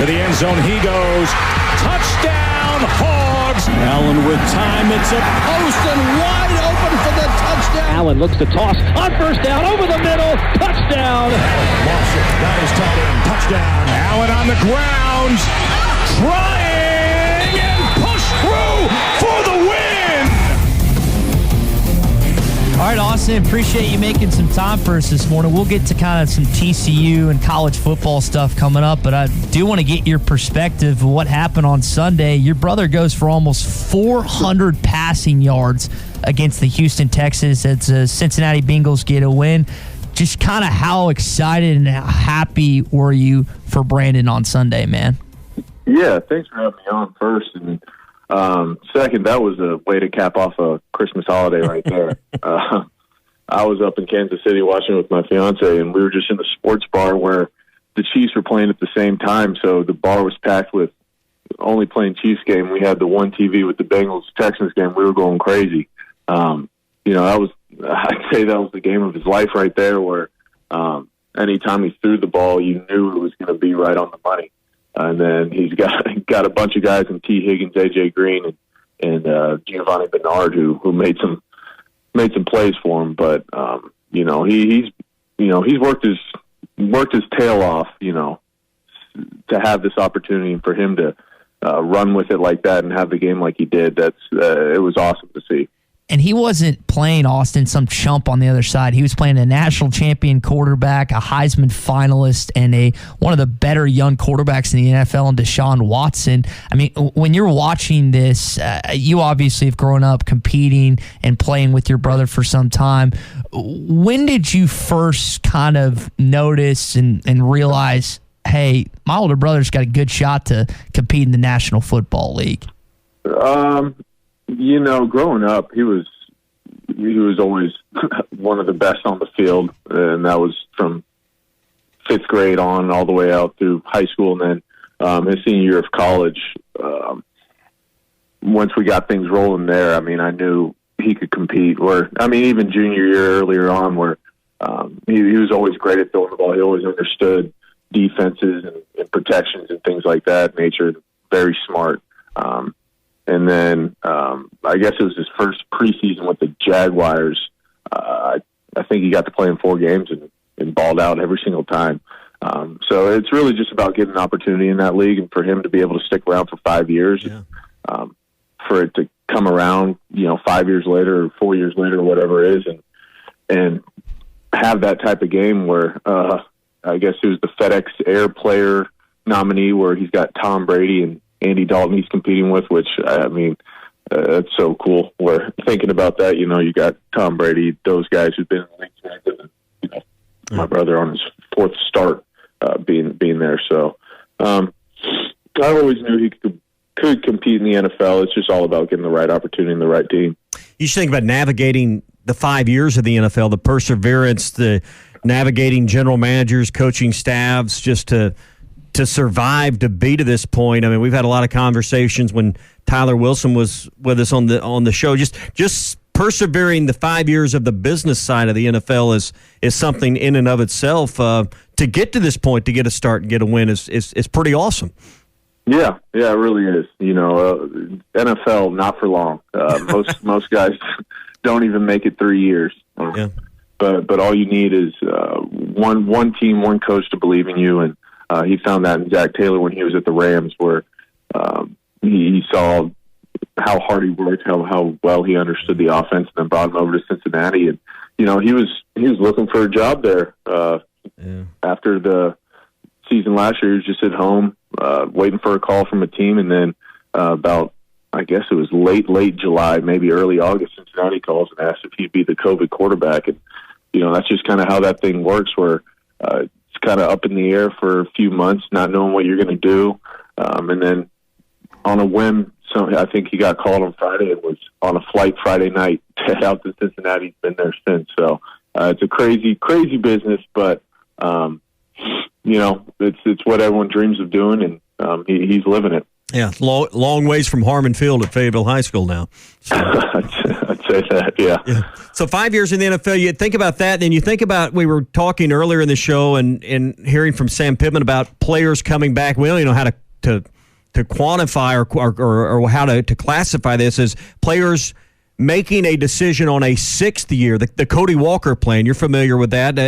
To the end zone he goes. Touchdown, Hogs. Allen with time. It's a post and wide open for the touchdown. Allen looks to toss on first down over the middle. Touchdown. Marshall got his tight end. Touchdown. Allen on the ground. Trying and push through for the win. All right, Austin, appreciate you making some time for us this morning. We'll get to kind of some TCU and college football stuff coming up, but I do want to get your perspective of what happened on Sunday. Your brother goes for almost 400 passing yards against the Houston Texans as the Cincinnati Bengals get a win. Just kind of how excited and how happy were you for Brandon on Sunday, man? Yeah, thanks for having me on first. And second, that was a way to cap off a Christmas holiday right there. I was up in Kansas City watching with my fiance, and we were just in the sports bar where the Chiefs were playing at the same time. So the bar was packed with only playing Chiefs game. We had the one TV with the Bengals Texans game. We were going crazy. I'd say that was the game of his life right there, where anytime he threw the ball, you knew it was going to be right on the money. And then he's got a bunch of guys in T. Higgins, A.J. Green, and Giovanni Bernard who made some plays for him. But he's worked his tail off, to have this opportunity and for him to run with it like that and have the game like he did. It was awesome to see. And he wasn't playing, Austin, some chump on the other side. He was playing a national champion quarterback, a Heisman finalist, and one of the better young quarterbacks in the NFL, and Deshaun Watson. I mean, when you're watching this, you obviously have grown up competing and playing with your brother for some time. When did you first kind of notice and realize, hey, my older brother's got a good shot to compete in the National Football League? Growing up, he was always one of the best on the field, and that was from fifth grade on all the way out through high school, and then his senior year of college. Once we got things rolling there, I mean, I knew he could compete. Even junior year earlier on, where he was always great at throwing the ball. He always understood defenses and protections and things like that nature. Very smart. And then I guess it was his first preseason with the Jaguars. I think he got to play in 4 games and balled out every single time. So it's really just about getting an opportunity in that league, and for him to be able to stick around for 5 years, for it to come around, 5 years later or 4 years later or whatever it is, and have that type of game where I guess it was the FedEx Air Player nominee, where he's got Tom Brady and Andy Dalton he's competing with, which, that's so cool. We're thinking about that, you got Tom Brady, those guys who've been in the league, and my brother on his 4th start being there. So I always knew he could compete in the NFL. It's just all about getting the right opportunity and the right team. You should think about navigating the 5 years of the NFL, the perseverance, the navigating general managers, coaching staffs, just to survive, to be to this point. I mean, we've had a lot of conversations when Tyler Wilson was with us on the show. Just persevering the 5 years of the business side of the NFL is something in and of itself. To get to this point, to get a start and get a win is pretty awesome. Yeah, it really is. NFL not for long. Most guys don't even make it 3 years. Yeah. But all you need is one team, one coach to believe in you, and he found that in Zach Taylor when he was at the Rams, where he saw how hard he worked, how well he understood the offense, and then brought him over to Cincinnati. And he was looking for a job there. After the season last year, he was just at home waiting for a call from a team, and then about, I guess it was late July, maybe early August, Cincinnati calls and asks if he'd be the COVID quarterback. And that's just kind of how that thing works, where it's kind of up in the air for a few months, not knowing what you're going to do. And then on a whim, I think he got called on Friday and was on a flight Friday night out to Cincinnati. He's been there since. So it's a crazy, crazy business, but, it's what everyone dreams of doing, and he's living it. Yeah, long ways from Harmon Field at Fayetteville High School now. So. I'd say that, yeah. So 5 years in the NFL, you think about that, and you think about, we were talking earlier in the show and hearing from Sam Pittman about players coming back. We don't even know how to quantify or how to classify this as players making a decision on a sixth year. The Cody Walker plan, you're familiar with that.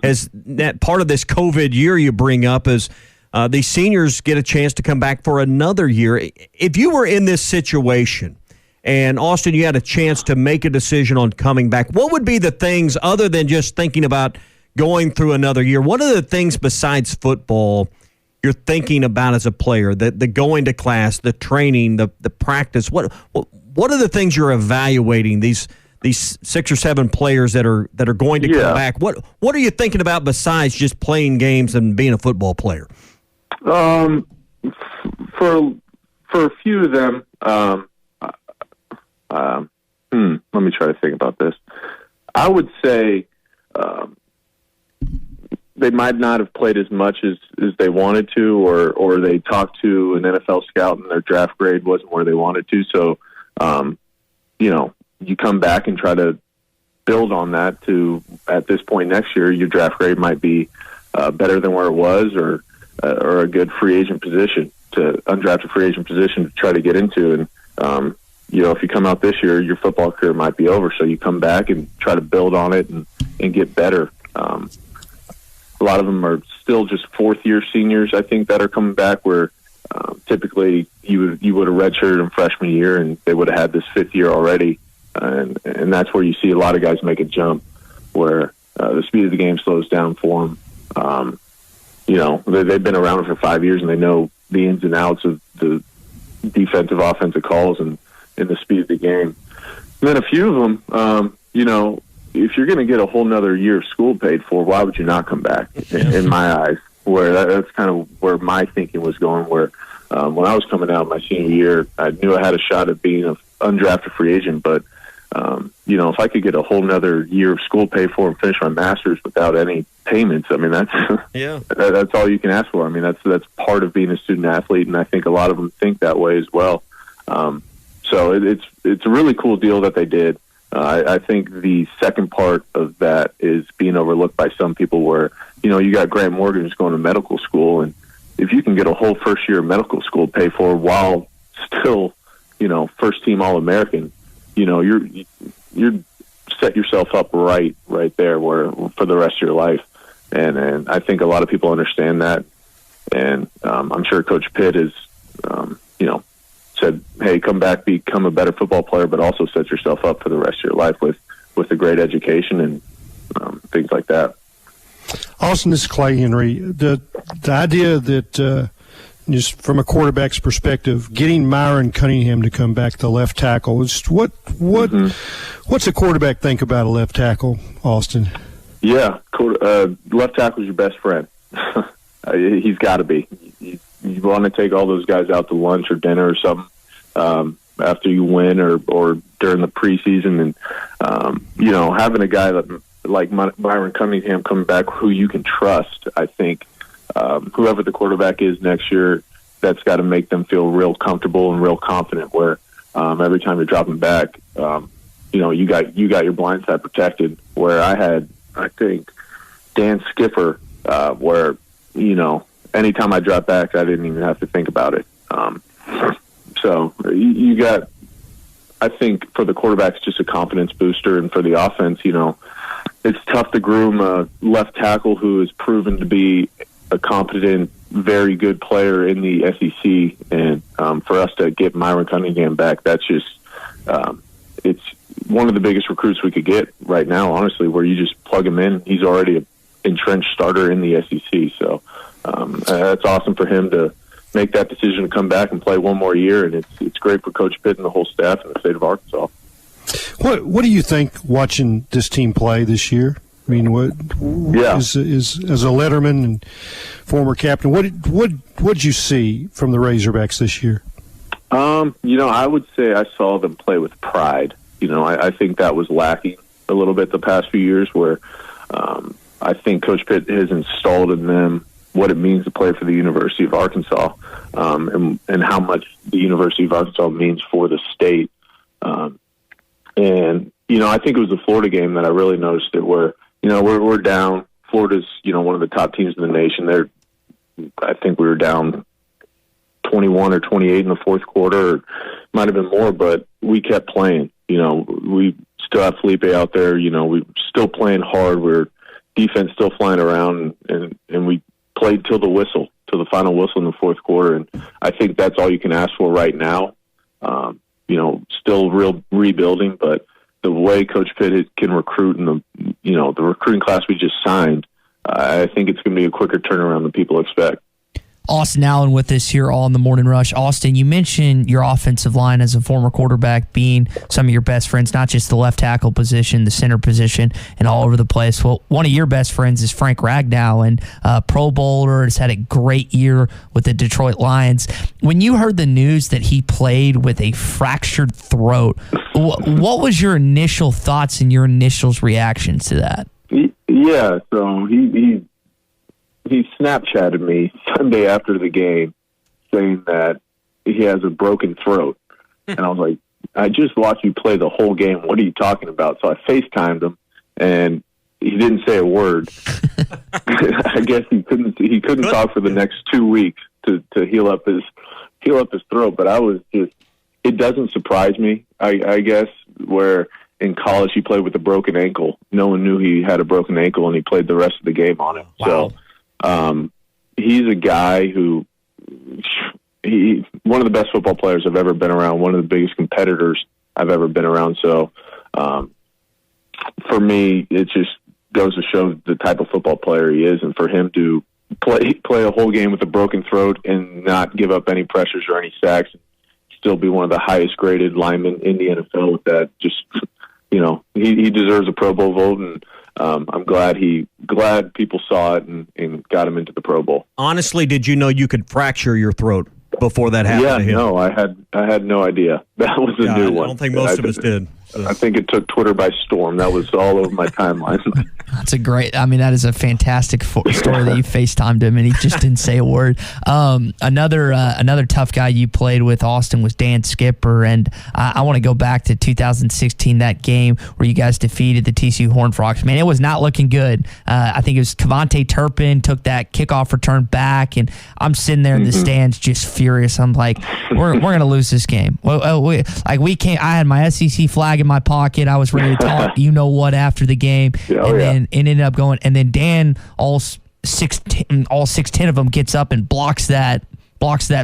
As that part of this COVID year you bring up is these seniors get a chance to come back for another year. If you were in this situation, and Austin, you had a chance to make a decision on coming back, what would be the things, other than just thinking about going through another year, what are the things besides football you're thinking about as a player? The going to class, the training, the practice. What are the things you're evaluating? These 6 or 7 players that are going to come back. What are you thinking about besides just playing games and being a football player? For a few of them, let me try to think about this. I would say they might not have played as much as they wanted to, or they talked to an NFL scout and their draft grade wasn't where they wanted to. So, you come back and try to build on that to, at this point next year, your draft grade might be better than where it was, or a good free agent position, undrafted free agent position to try to get into. And, if you come out this year, your football career might be over. So you come back and try to build on it and get better. A lot of them are still just fourth-year seniors, I think, that are coming back, where typically you would have redshirted in freshman year and they would have had this fifth year already. And that's where you see a lot of guys make a jump, where the speed of the game slows down for them. They've been around for 5 years and they know the ins and outs of the defensive, offensive calls and the speed of the game. And then a few of them, if you're going to get a whole nother year of school paid for, why would you not come back? In my eyes, where that's kind of where my thinking was going. Where when I was coming out my senior year, I knew I had a shot at being an undrafted free agent, but if I could get a whole nother year of school paid for and finish my master's without any payments, I mean, that's that's all you can ask for. I mean, that's part of being a student athlete, and I think a lot of them think that way as well. So it's a really cool deal that they did. I think the second part of that is being overlooked by some people, where you got Grant Morgan who's going to medical school, and if you can get a whole first year of medical school paid for while still first team All-American, you're set yourself up right there where for the rest of your life. And I think a lot of people understand that. And I'm sure Coach Pitt is, said, hey, come back, become a better football player, but also set yourself up for the rest of your life with a great education and things like that. Austin, this is Clay Henry. The idea that just from a quarterback's perspective, getting Myron Cunningham to come back to left tackle is what's a quarterback think about a left tackle, Austin? Yeah, left tackle is your best friend. He's got to be. You want to take all those guys out to lunch or dinner or something after you win or during the preseason, and having a guy like Myron Cunningham coming back who you can trust. I think whoever the quarterback is next year, that's got to make them feel real comfortable and real confident. Where every time you're dropping back, you got your blind side protected. Where I think Dan Skipper, where anytime I drop back, I didn't even have to think about it. So you got, I think for the quarterback, it's just a confidence booster, and for the offense, it's tough to groom a left tackle who is proven to be a competent, very good player in the SEC, and for us to get Myron Cunningham back, that's just it's one of the biggest recruits we could get right now, honestly, where you just plug him in. He's already an entrenched starter in the SEC, so that's awesome for him to make that decision to come back and play one more year, and it's great for Coach Pitt and the whole staff in the state of Arkansas. What do you think watching this team play this year? I mean, is as a Letterman and former captain, what'd you see from the Razorbacks this year? I would say I saw them play with pride. I think that was lacking a little bit the past few years, where I think Coach Pitt has installed in them what it means to play for the University of Arkansas, and how much the University of Arkansas means for the state. And, I think it was the Florida game that I really noticed it where, we're down. Florida's, one of the top teams in the nation. I think we were down 21 or 28 in the fourth quarter. Or might have been more, but we kept playing. We still have Felipe out there. We still playing hard. We're defense still flying around, and we played till the final whistle in the fourth quarter. And I think that's all you can ask for right now. Still real rebuilding, but the way Coach Pitt can recruit and the recruiting class we just signed, I think it's going to be a quicker turnaround than people expect. Austin Allen with us here all in the Morning Rush. Austin, you mentioned your offensive line as a former quarterback being some of your best friends, not just the left tackle position, the center position, and all over the place. Well, one of your best friends is Frank Ragnow, and Pro Bowler, has had a great year with the Detroit Lions. When you heard the news that he played with a fractured throat, what was your initial thoughts and your initial reactions to that? Yeah, so he Snapchatted me Sunday after the game saying that he has a broken throat. And I was like, I just watched you play the whole game. What are you talking about? So I FaceTimed him, and he didn't say a word. I guess he couldn't talk for the next 2 weeks to heal up his throat. But it doesn't surprise me, I guess, where in college he played with a broken ankle. No one knew he had a broken ankle, and he played the rest of the game on it. Wow. So he's a guy who one of the best football players I've ever been around, one of the biggest competitors I've ever been around. So for me, it just goes to show the type of football player he is, and for him to play a whole game with a broken throat and not give up any pressures or any sacks, still be one of the highest graded linemen in the NFL with that, just he deserves a Pro Bowl vote, and I'm glad people saw it and got him into the Pro Bowl. Honestly, did you know you could fracture your throat before that happened to him? No, I had no idea. That was a new one. I don't think most of us did. I think it took Twitter by storm. That was all over my timeline. That is a fantastic story that you FaceTimed him and he just didn't say a word. Another tough guy you played with, Austin, was Dan Skipper, and I want to go back to 2016, that game where you guys defeated the TCU Horned Frogs. Man, it was not looking good. I think it was Kevontae Turpin took that kickoff return back, and I'm sitting there in the stands just furious. I'm like, we're going to lose this game. We can't. I had my SEC flag in my pocket. I was ready to talk after the game, then it ended up going. And then Dan, all 6'10" of them, gets up and blocks that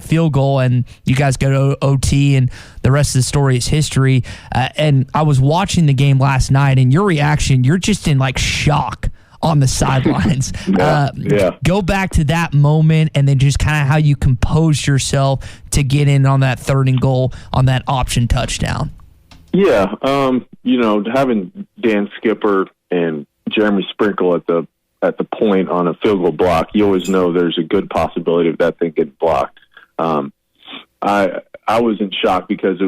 field goal, and you guys go to OT, and the rest of the story is history. And I was watching the game last night, and your reaction, you're just in shock on the sidelines. Go back to that moment, and then just kind of how you composed yourself to get in on that 3rd and goal on that option touchdown. Yeah, having Dan Skipper and Jeremy Sprinkle at the point on a field goal block, you always know there's a good possibility of that thing getting blocked. I was in shock because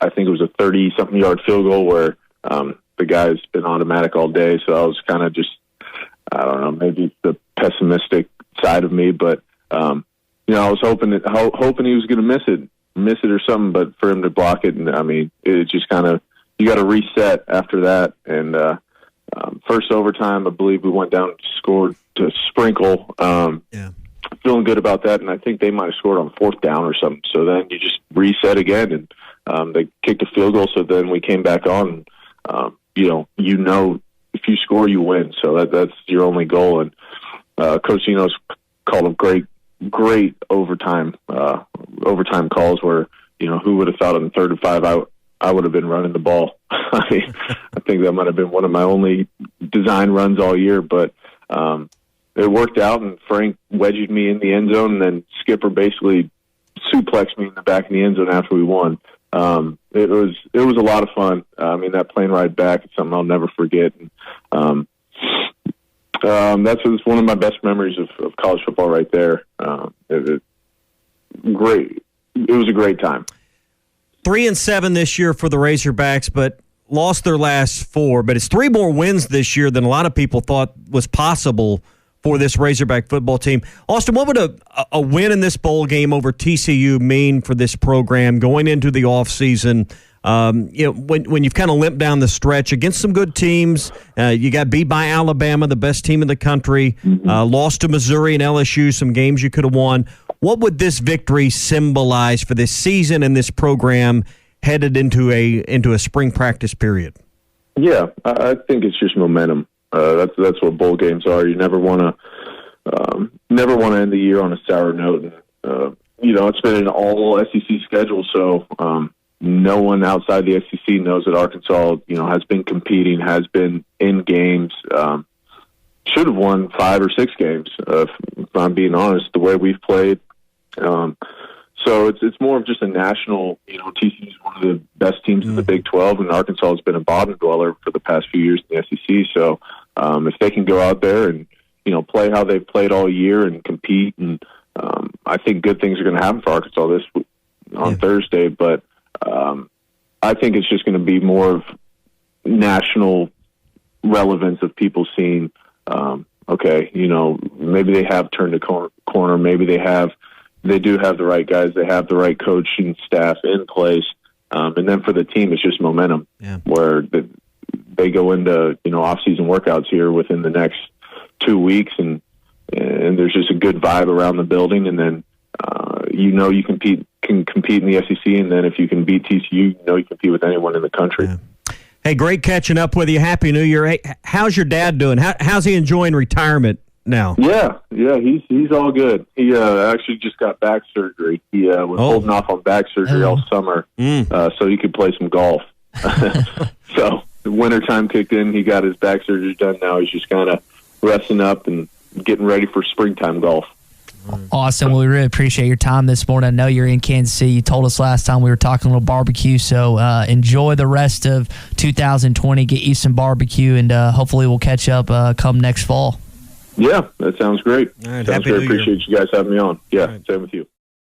I think it was a 30-something yard field goal where the guy's been automatic all day, so I was kind of just, I don't know, maybe it's the pessimistic side of me, but I was hoping he was going to miss it or something, but for him to block it, and I mean, it just kind of, you got to reset after that. And first overtime, I believe we went down, scored to Sprinkle. Feeling good about that, and I think they might have scored on 4th down or something. So then you just reset again, and they kicked a field goal. So then we came back on. And, if you score, you win. So that's your only goal. And Coach Eno's called a great overtime calls where, who would have thought on 3rd and 5 I would have been running the ball. I think that might have been one of my only design runs all year, but it worked out, and Frank wedged me in the end zone, and then Skipper basically suplexed me in the back of the end zone after we won. It was a lot of fun. That plane ride back is something I'll never forget. And, that's one of my best memories of college football right there. Great. It was a great time. 3-7 this year for the Razorbacks, but lost their last 4. But it's 3 more wins this year than a lot of people thought was possible for this Razorback football team. Austin, what would a win in this bowl game over TCU mean for this program going into the offseason? When you've kind of limped down the stretch against some good teams, you got beat by Alabama, the best team in the country, lost to Missouri and LSU, some games you could have won. What would this victory symbolize for this season and this program headed into a spring practice period? Yeah, I think it's just momentum. That's what bowl games are. You never want to end the year on a sour note. And, it's been an all SEC schedule, so no one outside the SEC knows that Arkansas, has been competing, has been in games. Should have won 5 or 6 games, if I'm being honest, the way we've played. So it's more of just a national, TCU is one of the best teams in the Big 12, and Arkansas has been a bottom dweller for the past few years in the SEC. So if they can go out there and, play how they've played all year and compete, and I think good things are going to happen for Arkansas on Thursday. But I think it's just going to be more of national relevance of people seeing, maybe they have turned a corner, maybe they do have the right guys, they have the right coaching staff in place, and then for the team, it's just momentum, where they go into off-season workouts here within the next 2 weeks, and there's just a good vibe around the building, and then you can compete in the SEC, and then if you can beat TCU, you can compete with anyone in the country. Yeah. Hey, great catching up with you. Happy New Year. Hey, how's your dad doing? How's he enjoying retirement now? Yeah, he's all good. He actually just got back surgery. He was holding off on back surgery all summer, so he could play some golf. So the wintertime kicked in. He got his back surgery done. Now he's just kind of resting up and getting ready for springtime golf. Awesome. Well, we really appreciate your time this morning. I know you're in Kansas City. You told us last time we were talking a little barbecue, so enjoy the rest of 2020. Get you some barbecue, and hopefully we'll catch up come next fall. Yeah, that sounds great. All right, sounds great. Appreciate you guys having me on. Yeah, same with you.